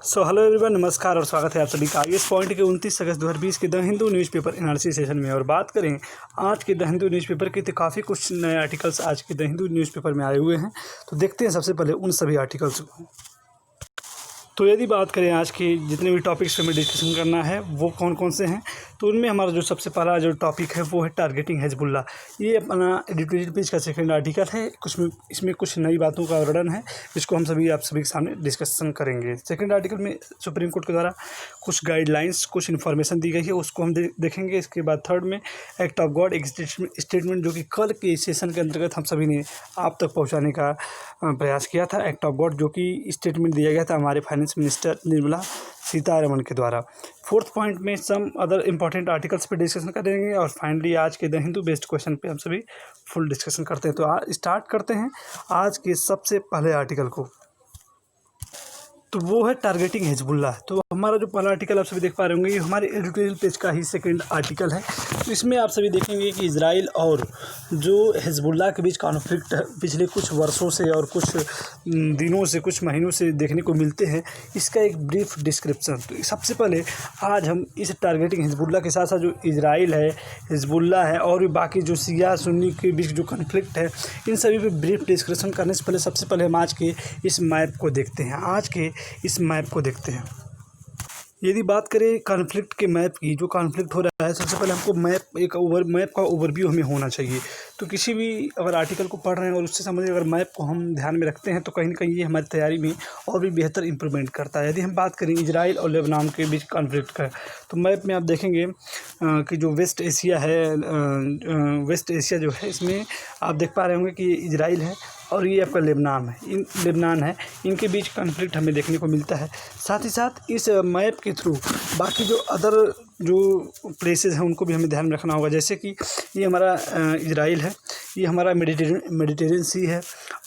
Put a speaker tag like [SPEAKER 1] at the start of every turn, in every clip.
[SPEAKER 1] Hello everyone, नमस्कार और स्वागत है आप सभी का IAS पॉइंट के 29 अगस्त 2020 के the Hindu newspaper analysis session में। और बात करें आज के द हिंदू न्यूज़पेपर की, तो काफ़ी कुछ नए आर्टिकल्स आज के द हिंदू न्यूज़पेपर में आए हुए हैं। तो देखते हैं सबसे पहले उन सभी आर्टिकल्स को। तो यदि बात करें आज के जितने भी टॉपिक्स पे हमें डिस्कशन करना है वो कौन कौन से हैं, तो उनमें हमारा जो सबसे पहला जो टॉपिक है वो है टारगेटिंग हिजबुल्लाह। ये अपना एडिटोरियल पेज का सेकंड आर्टिकल है। इसमें कुछ नई बातों का वर्णन है जिसको हम आप सभी के सामने डिस्कशन करेंगे। सेकंड आर्टिकल में सुप्रीम कोर्ट के द्वारा कुछ गाइडलाइंस, कुछ इन्फॉर्मेशन दी गई है, उसको हम देखेंगे। इसके बाद थर्ड में एक्ट ऑफ गॉड, एक स्टेटमेंट जो कि कल के सेशन के अंतर्गत हम सभी ने आप तक पहुँचाने का प्रयास किया था। एक्ट ऑफ गॉड जो कि स्टेटमेंट दिया गया था हमारे फाइनेंस मिनिस्टर निर्मला सीतारमण के द्वारा। फोर्थ पॉइंट में सम अदर इंपॉर्टेंट आर्टिकल्स पे डिस्कशन करेंगे। और फाइनली आज के द हिंदू बेस्ड क्वेश्चन पे हम सभी फुल डिस्कशन करते हैं। तो स्टार्ट करते हैं आज के सबसे पहले आर्टिकल को, तो वो है टारगेटिंग हिजबुल्लाह। तो हमारा जो पहला आर्टिकल आप सभी देख पा रहे होंगे, ये हमारे एडिटोरियल पेज का ही सेकंड आर्टिकल है। तो इसमें आप सभी देखेंगे कि इजराइल और जो हिजबुल्लाह के बीच कॉन्फ्लिक्ट पिछले कुछ वर्षों से और कुछ दिनों से, कुछ महीनों से देखने को मिलते हैं, इसका एक ब्रीफ डिस्क्रिप्शन। तो सबसे पहले आज हम इस टारगेटिंग हिजबुल्लाह के साथ साथ जो इजराइल है, हिजबुल्लाह है और भी बाकी जो शिया सुन्नी के बीच जो कॉन्फ्लिक्ट है, इन सभी पे ब्रीफ डिस्कशन करने से पहले सबसे पहले हम आज के इस मैप को देखते हैं। आज के इस मैप को देखते हैं। यदि बात करें कॉन्फ्लिक्ट के मैप की, जो कॉन्फ्लिक्ट हो रहा है, सबसे पहले हमको मैप का ओवरव्यू हमें होना चाहिए। तो किसी भी अगर आर्टिकल को पढ़ रहे हैं और उससे संबंधित अगर मैप को हम ध्यान में रखते हैं तो कहीं ना कहीं ये हमारी तैयारी में और भी बेहतर इंप्रूवमेंट करता है। यदि हम बात करें इजराइल और लेबनान के बीच कॉन्फ्लिक्ट का, तो मैप में आप देखेंगे कि जो वेस्ट एशिया है, वेस्ट एशिया जो है, इसमें आप देख पा रहे होंगे कि इजराइल है और ये आपका लेबनान है। इनके बीच कॉन्फ्लिक्ट हमें देखने को मिलता है। साथ ही साथ इस मैप के थ्रू बाकी जो अदर जो प्लेसेस हैं उनको भी हमें ध्यान में रखना होगा। जैसे कि ये हमारा इजराइल है, ये हमारा मेडिटेरियन सी है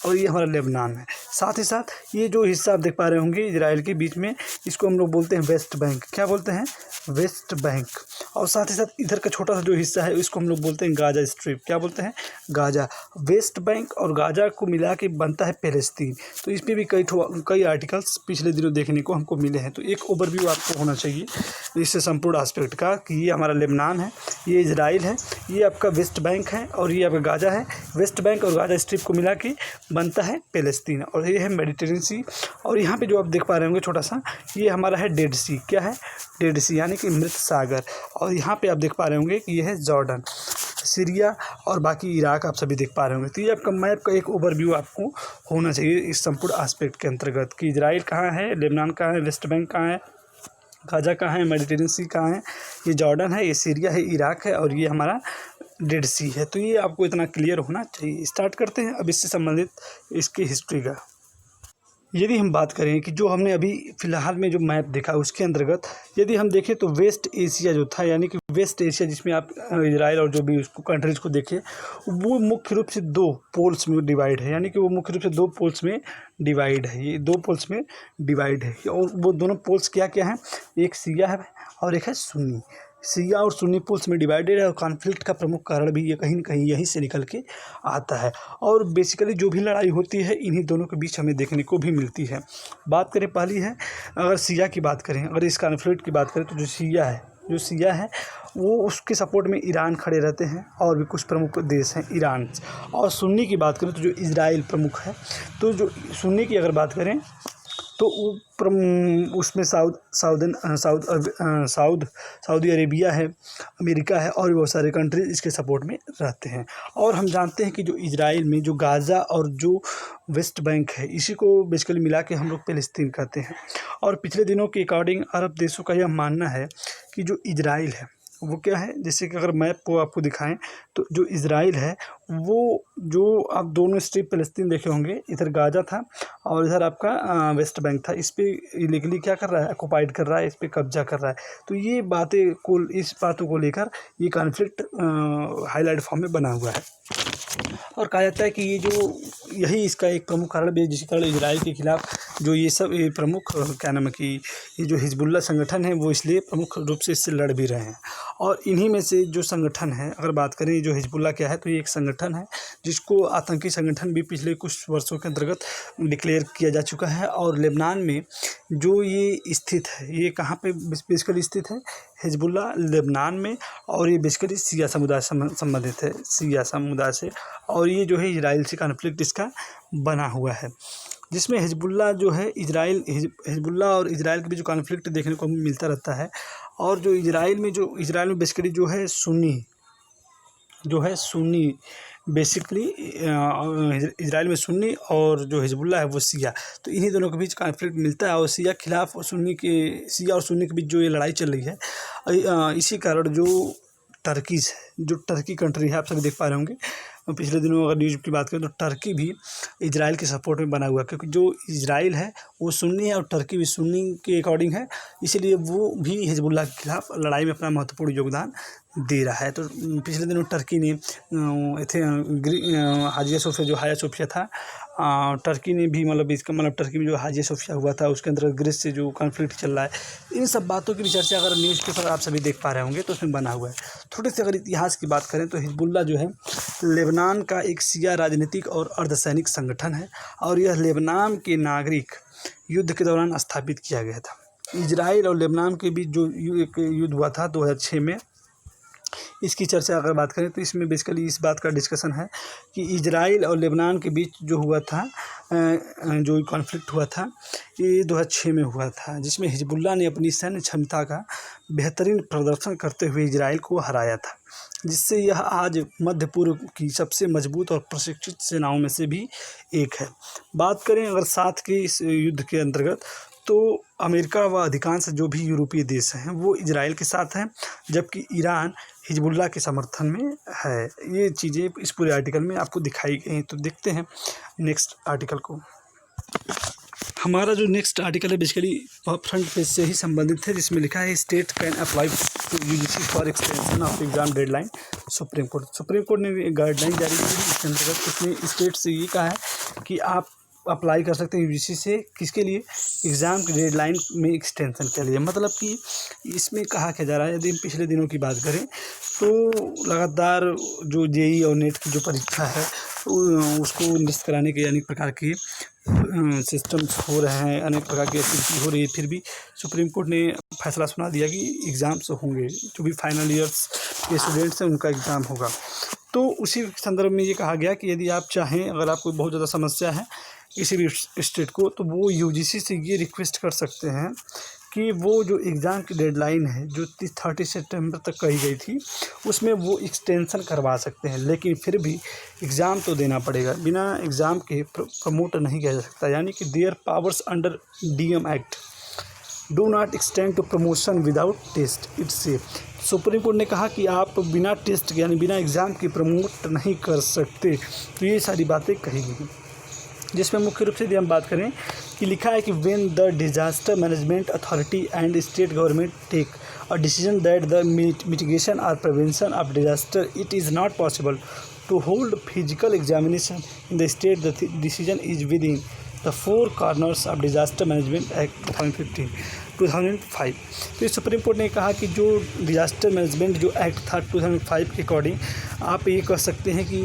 [SPEAKER 1] और ये हमारा लेबनान है। साथ ही साथ ये जो हिस्सा आप देख पा रहे होंगे इजराइल के बीच में, इसको हम लोग बोलते हैं वेस्ट बैंक। क्या बोलते हैं? West Bank. और साथ ही साथ इधर का छोटा सा जो हिस्सा है इसको हम लोग बोलते हैं गाजा स्ट्रिप। क्या बोलते हैं? गाजा। वेस्ट बैंक और गाजा को मिला के बनता है पैलेस्तीन। तो इस पर भी कई आर्टिकल्स पिछले दिनों देखने को हमको मिले हैं। तो एक ओवरव्यू आपको होना चाहिए इससे संपूर्ण एस्पेक्ट का कि ये हमारा लेबनान है, ये इजराइल है, ये आपका वेस्ट बैंक है और ये आपका गाजा है। वेस्ट बैंक और गाजा स्ट्रिप को मिला के बनता है पैलेस्तीन और ये है मेडिटेरियन सी। और यहाँ पे जो आप देख पा रहे होंगे छोटा सा, ये हमारा है डेड सी। क्या है? डेड सी यानी कि मृत सागर। और यहाँ पे आप देख पा रहे होंगे कि ये है जॉर्डन, सीरिया और बाकी इराक आप सभी देख पा रहे होंगे। तो ये आपका मैप का एक ओवरव्यू आपको होना चाहिए इस संपूर्ण एस्पेक्ट के अंतर्गत कि इजराइल कहाँ है, लेबनान कहाँ है, वेस्ट बैंक कहाँ है, गाजा कहाँ है, मेडिटेरियन सी कहाँ है, ये जॉर्डन है, ये सीरिया है, इराक है और ये हमारा डेड सी है। तो ये आपको इतना क्लियर होना चाहिए। स्टार्ट करते हैं अब इससे संबंधित इसकी हिस्ट्री का। यदि हम बात करें कि जो हमने अभी फ़िलहाल में जो मैप देखा उसके अंतर्गत यदि हम देखें तो वेस्ट एशिया जो था, यानी कि वेस्ट एशिया जिसमें आप इजराइल और जो भी उसको कंट्रीज़ को देखें, वो मुख्य रूप से दो पोल्स में डिवाइड है। यानी कि वो मुख्य रूप से दो पोल्स में डिवाइड है। ये दो पोल्स में डिवाइड है और वो दोनों पोल्स क्या क्या हैं? एक शिया है और एक है सुन्नी। शिया और सुन्नी पोल्स में डिवाइडेड है और कॉन्फ्लिक्ट का प्रमुख कारण भी ये कहीं न कहीं यहीं से निकल के आता है। और बेसिकली जो भी लड़ाई होती है इन्हीं दोनों के बीच हमें देखने को भी मिलती है। बात करें पहली है, अगर शिया की बात करें, अगर इस कॉन्फ्लिक्ट की बात करें, तो जो शिया है वो उसके सपोर्ट में ईरान खड़े रहते हैं और भी कुछ प्रमुख देश हैं ईरान। और सुन्नी की बात करें तो जो इजराइल प्रमुख है। तो जो सुन्नी की अगर बात करें तो उसमें सऊदी अरेबिया है, अमेरिका है और भी बहुत सारे कंट्रीज इसके सपोर्ट में रहते हैं। और हम जानते हैं कि जो इजराइल में जो गाज़ा और जो वेस्ट बैंक है, इसी को बेसिकली मिला के हम लोग पैलेस्तीन कहते हैं। और पिछले दिनों के अकॉर्डिंग अरब देशों का यह मानना है कि जो इजराइल है वो क्या है, जैसे कि अगर मैप को आपको दिखाएं तो जो इजराइल है वो, जो आप दोनों स्ट्रिप पैलेस्तीन देखे होंगे, इधर गाजा था और इधर आपका वेस्ट बैंक था। इस पे इलीगली क्या कर रहा है? ऑक्युपाइड कर रहा है, इस पे कब्जा कर रहा है। तो ये इस बातों को लेकर ये कॉन्फ्लिक्ट हाईलाइट फॉर्म में बना हुआ है। और कहा जाता है कि यही इसका एक प्रमुख कारण भी है जिसके कारण इजराइल के खिलाफ जो ये सब प्रमुख क्या नाम है कि ये जो हिजबुल्लाह संगठन है वो इसलिए प्रमुख रूप से इससे लड़ भी रहे हैं। और इन्हीं में से जो संगठन है, अगर बात करें जो हिजबुल्लाह क्या है, तो ये एक संगठन है जिसको आतंकी संगठन भी पिछले कुछ वर्षों के अंतर्गत डिक्लेयर किया जा चुका है। और लेबनान में जो ये स्थित है, ये कहाँ पे बेसिकली स्थित है? हिजबुल्लाह लेबनान में, और ये बेसिकली शिया समुदाय संबंधित है, शिया समुदाय से। और ये जो है इजराइल से कॉन्फ्लिक्ट इसका बना हुआ है, जिसमें हिजबुल्लाह जो है हिजबुल्लाह और इजराइल के बीच जो कॉन्फ्लिक्ट देखने को मिलता रहता है। और जो इजराइल में बेसिकली जो है सुन्नी बेसिकली इजराइल में सुन्नी, और जो हिजबुल्लाह है वो शिया। तो इन्हीं दोनों के बीच कॉन्फ्लिक्ट मिलता है, और शिया खिलाफ शिया और सुन्नी के बीच जो ये लड़ाई चल रही है, इसी कारण जो टर्की कंट्री है, आप सभी देख पा रहे होंगे पिछले दिनों अगर न्यूज़ की बात करें तो टर्की भी इजराइल के सपोर्ट में बना हुआ है, क्योंकि जो इजराइल है वो सुन्नी है और टर्की भी सुन्नी के अकॉर्डिंग है, इसीलिए वो भी हिजबुल्लाह के खिलाफ लड़ाई में अपना महत्वपूर्ण योगदान दे रहा है। तो पिछले दिनों टर्की ने हाजिया सोफिया जो हाया सोफिया था, टर्की ने भी टर्की में जो हाजिया सोफिया हुआ था उसके अंदर ग्रीस से जो कॉन्फ्लिक्ट चल रहा है, इन सब बातों की भी चर्चा अगर न्यूज़पेपर आप सभी देख पा रहे होंगे तो उसमें बना हुआ है। थोड़े से अगर इतिहास की बात करें तो हिजबुल्लाह जो है लेबनान का एक शिया राजनीतिक और अर्धसैनिक संगठन है, और यह लेबनान के नागरिक युद्ध के दौरान स्थापित किया गया था। इजराइल और लेबनान के बीच जो एक युद्ध हुआ था 2006 में, इसकी चर्चा अगर बात करें तो इसमें बेसिकली इस बात का डिस्कशन है कि इजराइल और लेबनान के बीच जो हुआ था, जो कॉन्फ्लिक्ट हुआ था, ये 2006 में हुआ था, जिसमें हिजबुल्लाह ने अपनी सैन्य क्षमता का बेहतरीन प्रदर्शन करते हुए इजराइल को हराया था, जिससे यह आज मध्य पूर्व की सबसे मजबूत और प्रशिक्षित सेनाओं में से भी एक है। बात करें अगर साथ के इस युद्ध के अंतर्गत, तो अमेरिका व अधिकांश जो भी यूरोपीय देश हैं वो इजराइल के साथ हैं, जबकि ईरान हिजबुल्लाह के समर्थन में है। ये चीज़ें इस पूरे आर्टिकल में आपको दिखाई गई हैं। तो देखते हैं नेक्स्ट आर्टिकल को। हमारा जो नेक्स्ट आर्टिकल है बेसिकली फ्रंट पेज से ही संबंधित है, जिसमें लिखा है state can apply to UGC for extension of exam deadline. Supreme court ने गाइडलाइन जारी की है, इसके अंतर्गत उसने स्टेट से ये कहा है कि आप अप्लाई कर सकते हैं यूजीसी से, किसके लिए? एग्ज़ाम की डेडलाइन में एक्सटेंशन के लिए। मतलब कि इसमें कहा क्या जा रहा है, यदि पिछले दिनों की बात करें तो लगातार जो जेईई और नेट की जो परीक्षा है उसको निरस्त कराने के अनेक प्रकार के सिस्टम्स हो रहे हैं, अनेक प्रकार की एक्टिविटी हो रही है, फिर भी सुप्रीम कोर्ट ने फैसला सुना दिया कि एग्ज़ाम्स होंगे, जो भी फाइनल ईयर्स के स्टूडेंट्स हैं उनका एग्ज़ाम होगा। तो उसी संदर्भ में ये कहा गया कि यदि आप चाहें, अगर आपको बहुत ज़्यादा समस्या है किसी भी स्टेट को, तो वो यूजीसी से ये रिक्वेस्ट कर सकते हैं कि वो जो एग्ज़ाम की डेडलाइन है जो 30 सितंबर तक कही गई थी, उसमें वो एक्सटेंशन करवा सकते हैं, लेकिन फिर भी एग्ज़ाम तो देना पड़ेगा, बिना एग्ज़ाम के प्रमोट नहीं किया जा सकता। यानी कि their powers under DM act do not extend to promotion without test its say. Supreme court ने कहा कि आप बिना टेस्ट यानी बिना एग्ज़ाम के प्रमोट नहीं कर सकते। तो ये सारी बातें कही गई, जिसमें मुख्य रूप से यदि हम बात करें कि लिखा है कि when the disaster management authority and state government take a decision that the mitigation और prevention of disaster it is not possible to hold physical examination in the state, the decision is within the four corners of disaster management act 2005। तो supreme court ने कहा कि जो disaster management जो act था 2005 के according, आप ये कह सकते हैं कि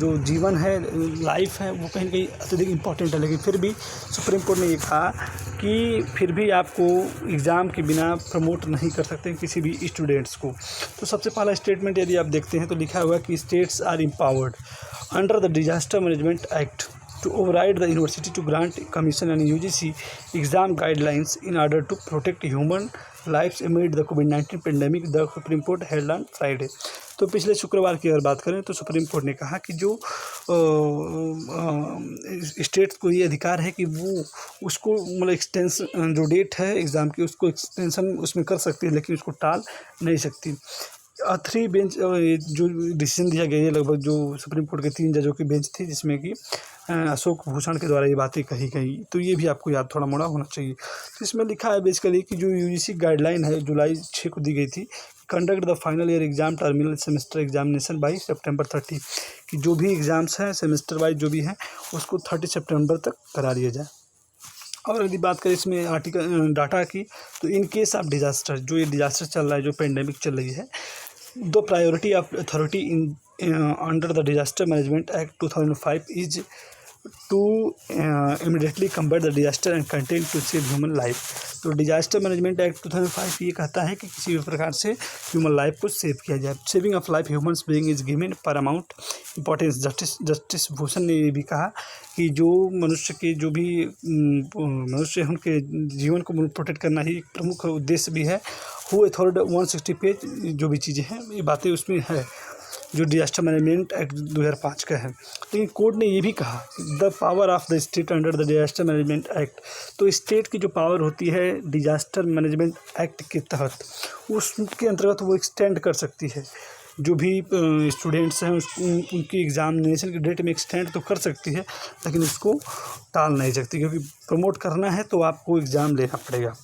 [SPEAKER 1] जो जीवन है, लाइफ है, वो कहीं ना कहीं अत्यधिक इम्पोर्टेंट है, लेकिन फिर भी सुप्रीम कोर्ट ने ये कहा कि फिर भी आपको एग्ज़ाम के बिना प्रमोट नहीं कर सकते किसी भी स्टूडेंट्स को। तो सबसे पहला स्टेटमेंट यदि आप देखते हैं तो लिखा हुआ है कि states are empowered under the disaster management act to override the university to grant commission and UGC exam guidelines in order to protect human lives amid the COVID-19 pandemic, the Supreme Court held on Friday। तो पिछले शुक्रवार की अगर बात करें तो supreme court ने कहा कि जो स्टेट्स को ये अधिकार है कि वो उसको मतलब एक्सटेंशन जो डेट है एग्ज़ाम की उसको एक्सटेंशन उसमें कर सकती है, लेकिन उसको टाल नहीं सकती। 3 बेंच जो डिसीजन दिया गया है, लगभग जो सुप्रीम कोर्ट के 3 जजों की बेंच थी, जिसमें कि अशोक भूषण के द्वारा ये बातें कही गई। तो ये भी आपको याद थोड़ा मोड़ा होना चाहिए। तो इसमें लिखा है बेसिकली कि जो यूजीसी गाइडलाइन है जुलाई 6 को दी गई थी, conduct the final year exam terminal semester examination by September 30, कि जो भी एग्ज़ाम्स हैं सेमेस्टर वाइज जो भी हैं उसको 30 सितंबर तक करा दिया जाए। और यदि बात करें इसमें आर्टिकल डाटा की, तो इन केस ऑफ डिजास्टर, जो ये डिजास्टर चल रहा है, जो पेंडेमिक चल रही है, the priority of authority in under the disaster management act 2005 is to immediately combat the disaster and contain to save human life. तो डिजास्टर मैनेजमेंट एक्ट 2005 ये कहता है कि किसी भी प्रकार से ह्यूमन लाइफ को सेव किया जाए। Saving of life humans being is given Paramount importance. Justice Bhushan ने ये भी कहा कि जो मनुष्य के जो भी मनुष्य हैं उनके जीवन को प्रोटेक्ट करना ही एक प्रमुख उद्देश्य भी है। हु अथॉर्ड 160 पेज जो भी चीज़ें हैं ये बातें उसमें है जो डिजास्टर मैनेजमेंट एक्ट 2005 का है। लेकिन कोर्ट ने ये भी कहा the power of the state under the disaster management act. तो स्टेट की जो पावर होती है डिजास्टर मैनेजमेंट एक्ट के तहत उसके अंतर्गत वो एक्सटेंड कर सकती है। जो भी स्टूडेंट्स हैं उनकी एग्जामिनेशन की डेट में एक्सटेंड तो कर सकती है लेकिन उसको टाल नहीं सकती, क्योंकि प्रमोट करना है तो आपको एग्ज़ाम लेना पड़ेगा।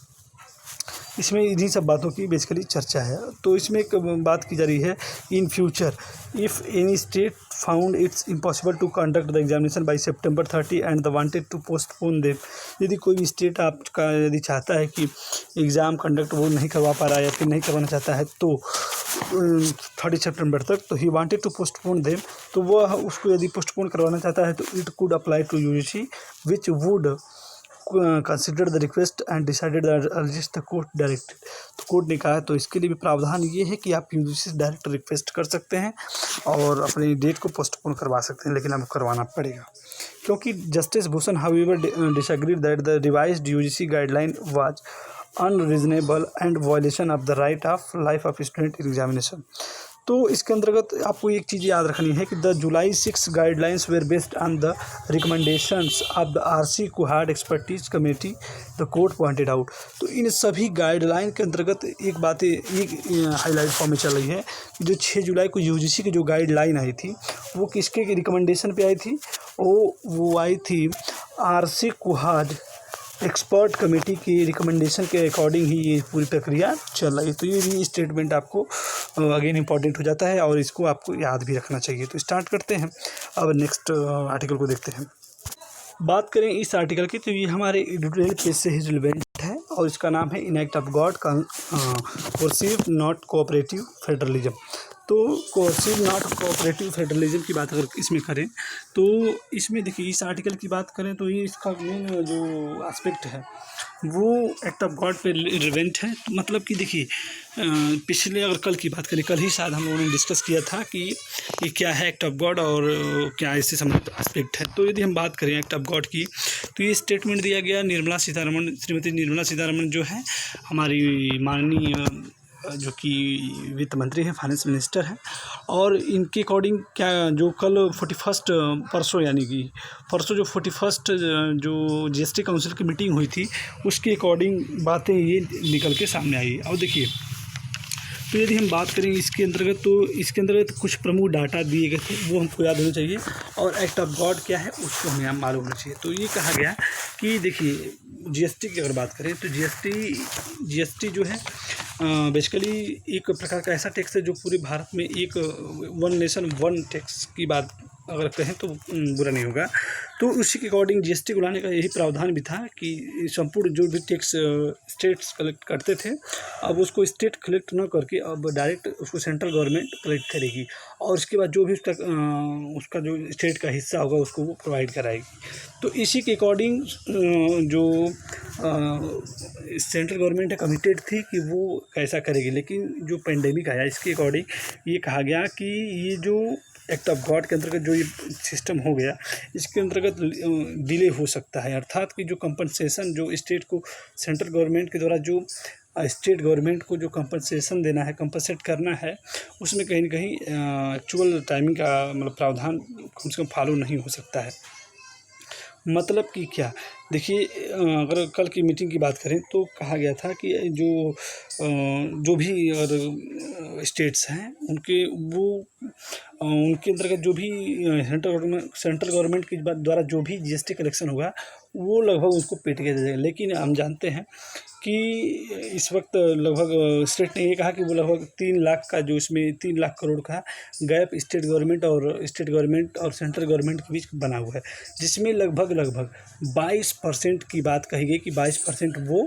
[SPEAKER 1] इसमें इन्हीं सब बातों की बेसिकली चर्चा है। तो इसमें एक बात की जा रही है in future if any state found it's impossible to conduct the examination by September 30 and the wanted to postpone them. यदि कोई भी स्टेट आपका यदि चाहता है कि एग्ज़ाम कंडक्ट वो नहीं करवा पा रहा है या फिर नहीं करवाना चाहता है तो 30 सितंबर तक, तो he wanted to postpone them, तो वह उसको यदि पोस्टपोन करवाना चाहता है तो it could apply to UGC which would consider the request and decided the court direct. तो कोर्ट ने कहा तो इसके लिए भी प्रावधान ये है कि आप UGC से डायरेक्ट रिक्वेस्ट कर सकते हैं और अपनी डेट को पोस्टपोन करवा सकते हैं, लेकिन आपको करवाना पड़ेगा। क्योंकि justice Bhushan however disagreed that the revised UGC guideline was unreasonable and violation of the right of life of student in examination. तो इसके अंतर्गत आपको एक चीज़ याद रखनी है कि the July 6 guidelines were based on the recommendations of the RC Kuhad expertise committee the court pointed out. तो इन सभी गाइडलाइन के अंतर्गत एक बात एक हाईलाइट फॉर्म में चल रही है कि जो 6 जुलाई को UGC की जो गाइडलाइन आई थी वो किसके रिकमेंडेशन पे आई थी, वो आई थी RC कुहाड़ एक्सपर्ट कमेटी की रिकमेंडेशन के अकॉर्डिंग ही ये पूरी प्रक्रिया चल रही है। तो ये भी स्टेटमेंट आपको अगेन इंपॉर्टेंट हो जाता है और इसको आपको याद भी रखना चाहिए। तो स्टार्ट करते हैं, अब नेक्स्ट आर्टिकल को देखते हैं। बात करें इस आर्टिकल की तो ये हमारे एडिटोरियल पेज से ही रिलेवेंट है और इसका नाम है in act of God coercive not cooperative federalism. तो कोर्सिव नॉट कोऑपरेटिव फेडरलिज्म की बात अगर इसमें करें तो इसमें देखिए इस आर्टिकल की बात करें तो ये इसका मेन जो एस्पेक्ट है वो एक्ट ऑफ गॉड पे रिलेवेंट है। तो मतलब कि देखिए पिछले अगर कल की बात करें, कल ही शायद हम लोगों ने डिस्कस किया था कि ये क्या है एक्ट ऑफ गॉड और क्या इससे संबंधित एस्पेक्ट है। तो यदि हम बात करें एक्ट ऑफ गॉड की तो ये स्टेटमेंट दिया गया श्रीमती निर्मला सीतारमण जो है हमारी माननीय जो कि वित्त मंत्री हैं, फाइनेंस मिनिस्टर हैं, और इनके अकॉर्डिंग क्या जो कल 41 परसों यानी कि परसों जो 41 जो GST काउंसिल की मीटिंग हुई थी उसके अकॉर्डिंग बातें ये निकल के सामने आई। और देखिए तो यदि हम बात करें इसके अंतर्गत तो इसके अंतर्गत कुछ प्रमुख डाटा दिए गए थे वो हमको याद होना चाहिए और एक्ट ऑफ गॉड क्या है उसको हमें मालूम होना चाहिए। तो ये कहा गया कि देखिए GST की अगर बात करें तो GST जो है बेसिकली एक प्रकार का ऐसा टैक्स है जो पूरे भारत में एक वन नेशन वन टैक्स की बात अगर कहें तो बुरा नहीं होगा। तो उसी के अकॉर्डिंग GST को लाने का यही प्रावधान भी था कि संपूर्ण जो भी टैक्स स्टेट्स कलेक्ट करते थे अब उसको स्टेट कलेक्ट न करके अब डायरेक्ट उसको सेंट्रल गवर्नमेंट कलेक्ट करेगी और उसके बाद जो भी उसका जो स्टेट का हिस्सा होगा उसको वो प्रोवाइड कराएगी। तो इसी के अकॉर्डिंग जो सेंट्रल गवर्नमेंट कमिटेड थी कि वो कैसा करेगी, लेकिन जो पेंडेमिक आया इसके अकॉर्डिंग ये कहा गया कि ये जो एक्ट ऑफ गॉड के अंतर्गत जो ये सिस्टम हो गया इसके अंतर्गत डिले हो सकता है, अर्थात कि जो कंपनसेशन जो स्टेट को सेंट्रल गवर्नमेंट के द्वारा जो स्टेट गवर्नमेंट को जो कंपनसेशन देना है, कंपनसेट करना है, उसमें कहीं ना कहीं एक्चुअल टाइमिंग का मतलब प्रावधान कम से कम फॉलो नहीं हो सकता है। मतलब कि क्या देखिए अगर कल की मीटिंग की बात करें तो कहा गया था कि जो भी और स्टेट्स हैं उनके अंतर्गत जो भी सेंट्रल गवर्नमेंट के द्वारा जो भी GST कलेक्शन होगा वो लगभग उसको पेड किया जाएगा। लेकिन हम जानते हैं कि इस वक्त लगभग स्टेट ने ये कहा कि वो लगभग 3 लाख का जो इसमें 3 लाख करोड़ का गैप स्टेट गवर्नमेंट और सेंट्रल गवर्नमेंट के बीच बना हुआ है, जिसमें लगभग 22% की बात कही गई कि 22% वो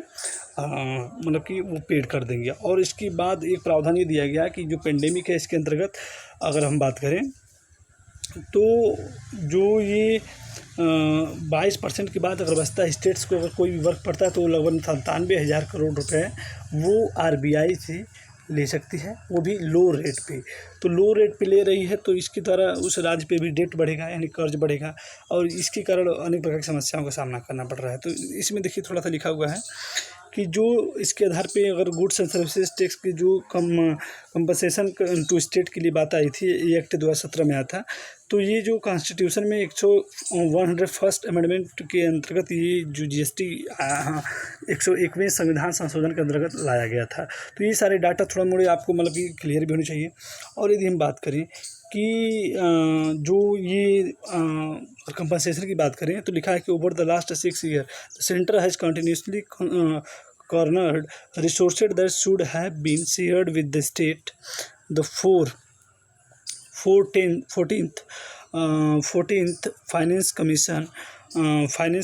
[SPEAKER 1] मतलब कि वो पेड कर देंगे। और इसके बाद एक प्रावधान ये दिया गया कि जो पेंडेमिक है इसके अंतर्गत अगर हम बात करें तो जो ये 22% की बात अगर बचता है स्टेट्स को, अगर कोई भी वर्क पड़ता है तो लगभग 97,000 करोड़ रुपए वो RBI से ले सकती है, वो भी लो रेट पे। तो लो रेट पे ले रही है तो इसके द्वारा उस राज्य पे भी डेट बढ़ेगा, यानी कर्ज बढ़ेगा, और इसके कारण अनेक प्रकार की समस्याओं का सामना करना पड़ रहा है। तो इसमें देखिए थोड़ा सा लिखा हुआ है कि जो इसके आधार पे अगर गुड्स एंड सर्विसेज टैक्स की जो कंपनसेशन टू स्टेट के लिए बात आई थी, ये एक्ट 2017 में आया था। तो ये जो कॉन्स्टिट्यूशन में 101st अमेंडमेंट के अंतर्गत ये जो GST 101वें संविधान संशोधन के अंतर्गत लाया गया था। तो ये सारे डाटा थोड़ा मोड़े आपको मतलब कि क्लियर भी होनी चाहिए। और यदि हम बात करें कि जो ये कंपनसेशन की बात करें तो लिखा है कि over the last 6 year centre has continuously cornered resources that should have been shared with the state. The 14th Finance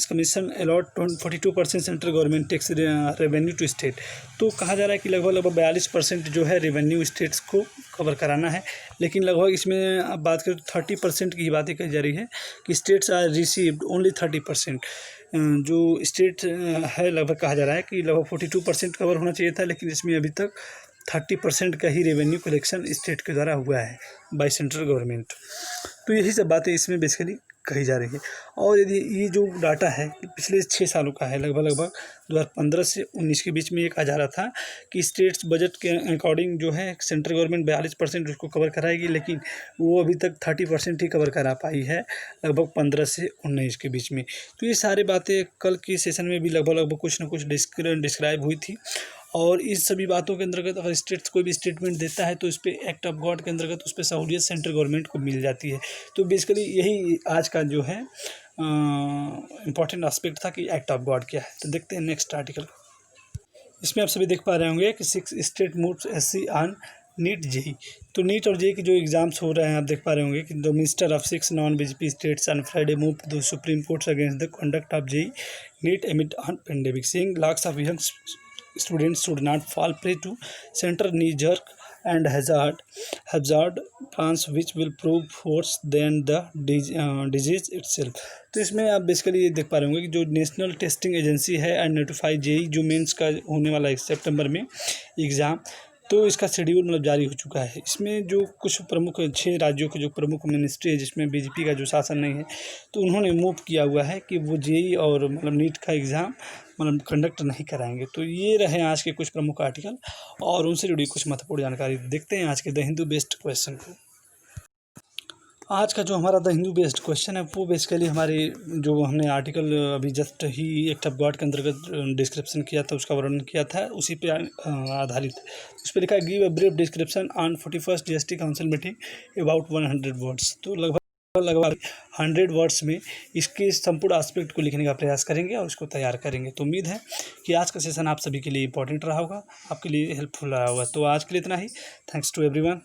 [SPEAKER 1] Commission allowed 42% central government tax revenue to state. तो कहा जा रहा है कि लगभग 42% जो है रेवेन्यू स्टेट्स को कवर कराना है, लेकिन लगभग इसमें अब बात करें तो 30% की बातें कही जा रही है कि स्टेट्स आर रिसीव्ड ओनली 30%। जो स्टेट है लगभग कहा जा रहा है कि लगभग 42% कवर होना चाहिए था, लेकिन इसमें अभी तक 30% का ही रेवेन्यू कलेक्शन स्टेट के द्वारा हुआ है बाय सेंट्रल गवर्नमेंट। तो यही सब बातें इसमें बेसिकली कही जा रही है। और यदि ये जो डाटा है पिछले 6 सालों का है, लगभग 2015 से 19 के बीच में ये कहा जा रहा था कि स्टेट्स बजट के अकॉर्डिंग जो है सेंट्रल गवर्नमेंट 42% उसको कवर कराएगी, लेकिन वो अभी तक 30% ही कवर करा पाई है लगभग 15 से 19 के बीच में। तो ये सारी बातें कल के सेशन में भी लगभग कुछ ना कुछ डिस्क्राइब हुई थी। और इस सभी बातों के अंतर्गत अगर स्टेट्स कोई भी स्टेटमेंट देता है तो इस पर एक्ट ऑफ गॉड के अंतर्गत उस पर सहूलियत सेंट्रल गवर्नमेंट को मिल जाती है। तो बेसिकली यही आज का जो है इम्पॉर्टेंट एस्पेक्ट था कि एक्ट ऑफ गॉड क्या है। तो देखते हैं नेक्स्ट आर्टिकल। इसमें आप सभी देख पा रहे होंगे कि 6 state moves SC on NEET JEE। तो नीट और JEE के जो एग्जाम्स हो रहे हैं आप देख पा रहे होंगे कि the minister of 6 non BJP states on Friday move to the supreme court against the conduct of JEE NEET amid on pandemic, saying lakhs of young students should not fall prey to center knee-jerk and hazard plans which will prove worse than the disease itself। तो इसमें आप basically ये देख पा रहे होंगे कि जो नेशनल टेस्टिंग एजेंसी है एंड नोटिफाई JEE जो मेंस का होने वाला है सितंबर में एग्ज़ाम, तो इसका शेड्यूल मतलब जारी हो चुका है। इसमें जो कुछ प्रमुख 6 राज्यों के जो प्रमुख मिनिस्ट्री है जिसमें BJP का जो शासन नहीं है, तो उन्होंने मूव किया हुआ है कि वो JEE और मतलब नीट का एग्ज़ाम मतलब कंडक्ट नहीं कराएंगे। तो ये रहे आज के कुछ प्रमुख आर्टिकल और उनसे जुड़ी कुछ महत्वपूर्ण जानकारी। देखते हैं आज के द हिंदू बेस्ड क्वेश्चन को। आज का जो हमारा द हिंदू बेस्ड क्वेश्चन है वो बेसिकली हमारे जो हमने आर्टिकल अभी just he act of God के अंतर्गत डिस्क्रिप्शन किया था उसका वर्णन किया था, उसी पे आधारित उस पर लिखा है give a brief description on 41st GST council meeting about 100 words. तो लगभग 100 वर्ड्स में इसके संपूर्ण एस्पेक्ट को लिखने का प्रयास करेंगे और उसको तैयार करेंगे। तो उम्मीद है कि आज का सेशन आप सभी के लिए इंपॉर्टेंट रहा होगा, आपके लिए हेल्पफुल रहा होगा। तो आज के लिए इतना ही। Thanks to everyone.